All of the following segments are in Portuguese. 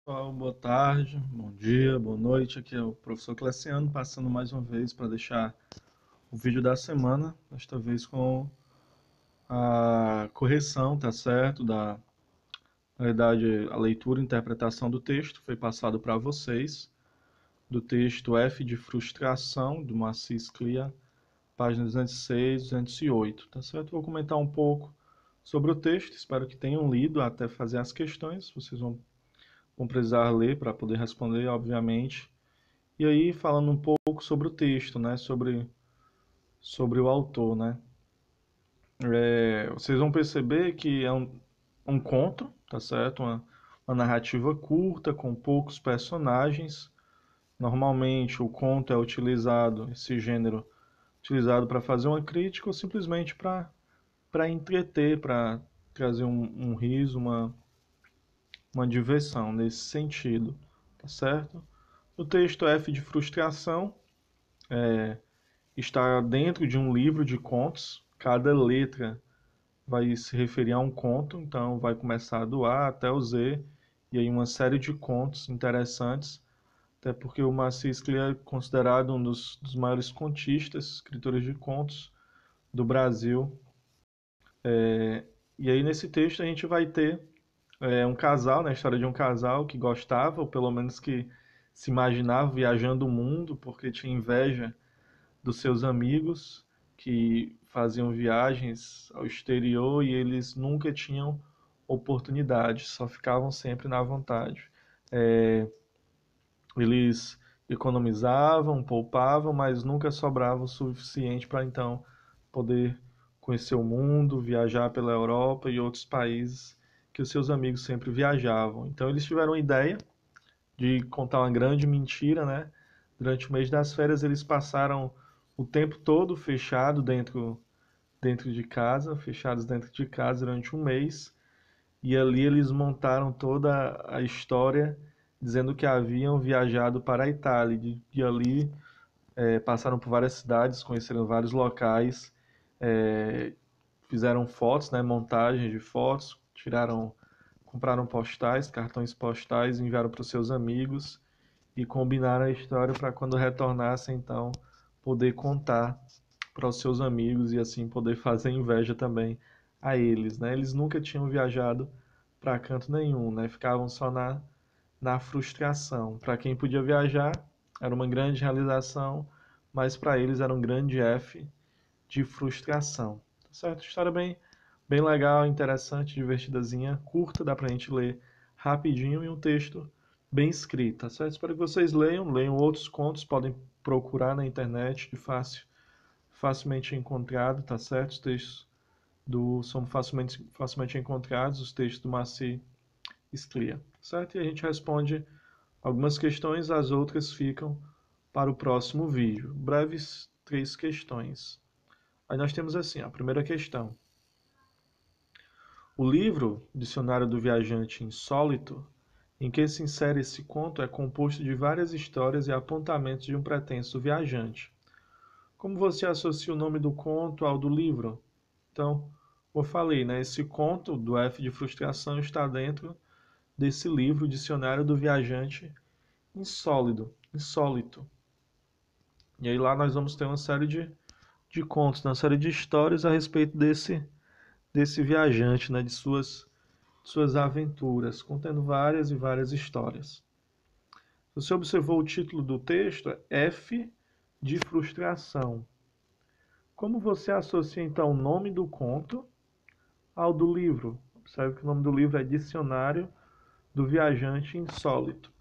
Pessoal, boa tarde, bom dia, boa noite. Aqui é o professor Cleciano, passando mais uma vez para deixar o vídeo da semana, desta vez com a correção, tá certo? Na verdade, a leitura e interpretação do texto foi passado para vocês, do texto F de Frustração, do Massis Clear, páginas 206 e 208, tá certo? Vou comentar um pouco sobre o texto, espero que tenham lido até fazer as questões, vocês vão precisar ler para poder responder, obviamente. E aí, falando um pouco sobre o texto, né? Sobre o autor, né? Vocês vão perceber que é um conto, tá certo? Uma narrativa curta, com poucos personagens. Normalmente, o conto é utilizado, esse gênero, utilizado para fazer uma crítica ou simplesmente para entreter, para trazer um riso, uma diversão nesse sentido, tá certo? O texto F de Frustração está dentro de um livro de contos. Cada letra vai se referir a um conto, então vai começar do A até o Z, e aí uma série de contos interessantes, até porque o Massis Clear é considerado um dos maiores contistas, escritores de contos do Brasil. E aí nesse texto a gente vai ter um casal, né, a história de um casal que gostava, ou pelo menos que se imaginava viajando o mundo, porque tinha inveja dos seus amigos que faziam viagens ao exterior e eles nunca tinham oportunidade, só ficavam sempre na vontade. Eles economizavam, poupavam, mas nunca sobrava o suficiente para então poder conhecer o mundo, viajar pela Europa e outros países que os seus amigos sempre viajavam. Então eles tiveram a ideia de contar uma grande mentira, né? Durante o mês das férias eles passaram o tempo todo fechado dentro de casa, fechados dentro de casa durante um mês, e ali eles montaram toda a história dizendo que haviam viajado para a Itália, e ali passaram por várias cidades, conheceram vários locais, é, fizeram fotos, né, montagem de fotos, compraram postais, cartões postais, enviaram para os seus amigos e combinaram a história para quando retornassem, então, poder contar para os seus amigos e assim poder fazer inveja também a eles, né? Eles nunca tinham viajado para canto nenhum, né? Ficavam só na frustração. Para quem podia viajar, era uma grande realização, mas para eles era um grande F de frustração. Tá certo? História bem legal, interessante, divertidazinha, curta, dá pra gente ler rapidinho e um texto bem escrito, tá certo? Espero que vocês leiam outros contos, podem procurar na internet, facilmente encontrado, tá certo? Os textos são facilmente encontrados, os textos do Marci Sclia, tá certo? E a gente responde algumas questões, as outras ficam para o próximo vídeo. Breves 3 questões. Aí nós temos assim, a primeira questão. O livro Dicionário do Viajante Insólito, em que se insere esse conto, é composto de várias histórias e apontamentos de um pretenso viajante. Como você associa o nome do conto ao do livro? Então, como eu falei, né, esse conto do F de Frustração está dentro desse livro Dicionário do Viajante Insólito. E aí lá nós vamos ter uma série de contos, uma série de histórias a respeito desse viajante, né, de suas aventuras, contendo várias e várias histórias. Você observou o título do texto? F de Frustração. Como você associa então o nome do conto ao do livro? Observe que o nome do livro é Dicionário do Viajante Insólito.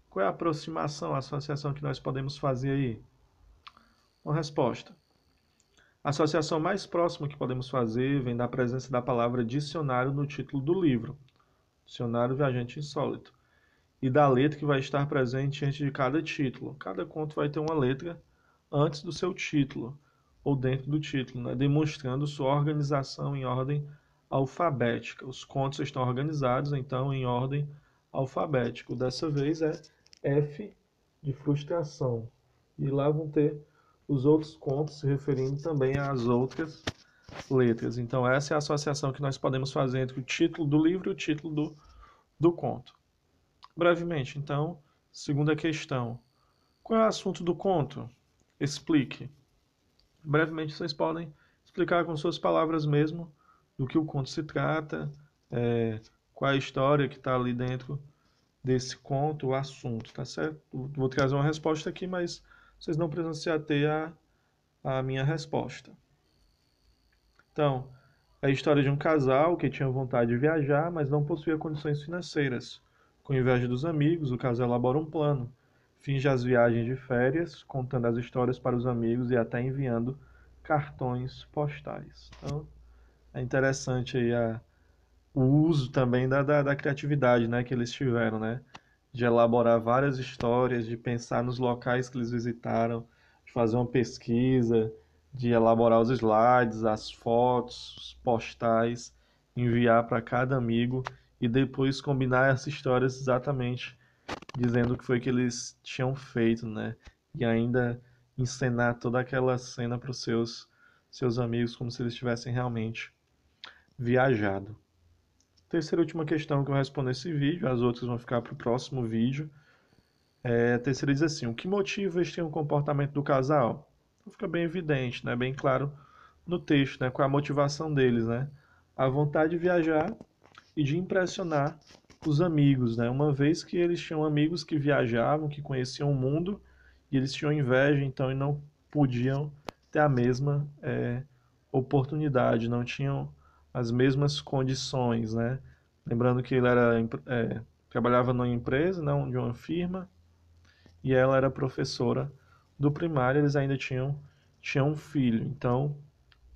Qual é a aproximação, a associação que nós podemos fazer aí? Uma resposta. A associação mais próxima que podemos fazer vem da presença da palavra dicionário no título do livro. Dicionário Viajante Insólito. E da letra que vai estar presente antes de cada título. Cada conto vai ter uma letra antes do seu título, ou dentro do título, né? Demonstrando sua organização em ordem alfabética. Os contos estão organizados, então, em ordem alfabética. Dessa vez é F de Frustração. E lá vão ter os outros contos se referindo também às outras letras. Então, essa é a associação que nós podemos fazer entre o título do livro e o título do conto. Brevemente, então, segunda questão. Qual é o assunto do conto? Explique. Brevemente, vocês podem explicar com suas palavras mesmo do que o conto se trata, é, qual é a história que está ali dentro desse conto, o assunto, tá certo? Vou trazer uma resposta aqui, mas vocês não precisam se ater à minha resposta. Então, é a história de um casal que tinha vontade de viajar, mas não possuía condições financeiras. Com inveja dos amigos, o casal elabora um plano. Finge as viagens de férias, contando as histórias para os amigos e até enviando cartões postais. Então, é interessante aí o uso também da criatividade, né, que eles tiveram, né? De elaborar várias histórias, de pensar nos locais que eles visitaram, de fazer uma pesquisa, de elaborar os slides, as fotos, os postais, enviar para cada amigo e depois combinar essas histórias exatamente dizendo o que foi que eles tinham feito, né? E ainda encenar toda aquela cena para os seus amigos como se eles tivessem realmente viajado. Terceira e última questão que eu respondo nesse vídeo, as outras vão ficar para o próximo vídeo. A terceira diz assim: o que motiva este comportamento do casal? Então fica bem evidente, né? Bem claro no texto, né? Qual é a motivação deles, né? A vontade de viajar e de impressionar os amigos, né? Uma vez que eles tinham amigos que viajavam, que conheciam o mundo, e eles tinham inveja, então, e não podiam ter a mesma oportunidade, não tinham as mesmas condições, né? Lembrando que ele trabalhava numa empresa, não, de uma firma, e ela era professora do primário, eles ainda tinham um filho. Então,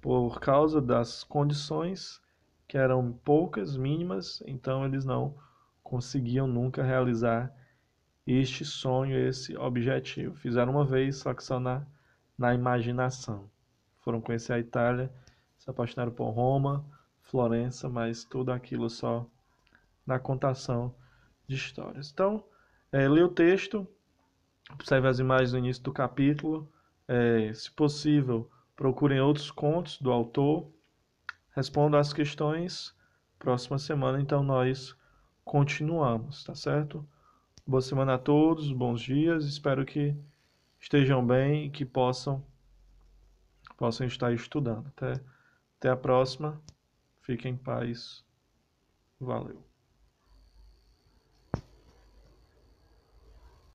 por causa das condições que eram poucas, mínimas, então eles não conseguiam nunca realizar este sonho, esse objetivo. Fizeram uma vez, só que só na imaginação. Foram conhecer a Itália, se apaixonaram por Roma, Florença, mas tudo aquilo só na contação de histórias. Então, leia o texto, observe as imagens no início do capítulo, se possível, procurem outros contos do autor, responda as questões. Próxima semana, então, nós continuamos, tá certo? Boa semana a todos, bons dias, espero que estejam bem e que possam estar estudando. Até a próxima, fiquem em paz, valeu.